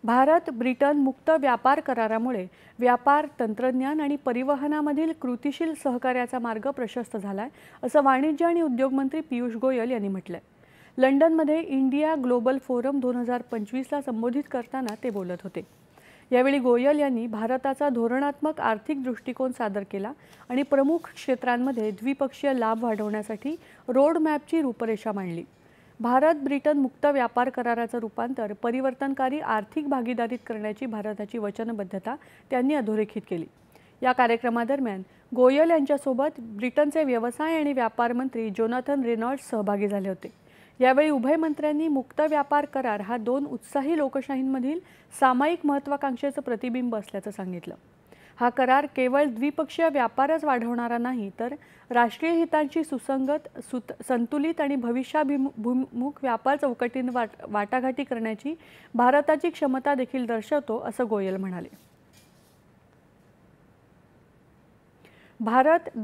Bharat Britain मुक्त व्यापार करारामुळे व्यापार, तंत्रज्ञान आणि परिवहनामधील कृतीशील सहकार्याचा मार्ग प्रशस्त झालाय, असं वाणिज्य आणि उद्योग मंत्री पियुष गोयल यांनी म्हटलंय। लंडनमध्ये इंडिया ग्लोबल फोरम 2025ला संबोधित करताना ते बोलत होते। यावेळी गोयल यांनी भारताचा धोरणात्मक आर्थिक दृष्टिकोन सादर केला आणि प्रमुख क्षेत्रांमध्ये द्विपक्षीय लाभ वाढवण्यासाठी रोड मॅपची रूपरेषा मांडली। भारत ब्रिटन मुक्त व्यापार कराराचं रूपांतर परिवर्तनकारी आर्थिक भागीदारीत करण्याची भारताची वचनबद्धता त्यांनी अधोरेखित केली। या कार्यक्रमादरम्यान गोयल यांच्यासोबत ब्रिटनचे व्यवसाय आणि व्यापार मंत्री जोनाथन रेनॉल्ड्स सहभागी झाले होते। यावेळी उभय मंत्र्यांनी मुक्त व्यापार करार हा दोन उत्साही लोकशाहींमधील सामायिक महत्त्वाकांक्षेचं प्रतिबिंब असल्याचं सांगितलं। हा करार केवळ द्विपक्षीय व्यापारच वाढवणारा नाही, तर राष्ट्रीय हितांची सुसंगत, संतुलित आणि भविष्याभिमुख व्यापार चौकटीने वाटाघाटी करण्याची भारताची क्षमता देखील दर्शवतो, असं गोयल म्हणाले। भारत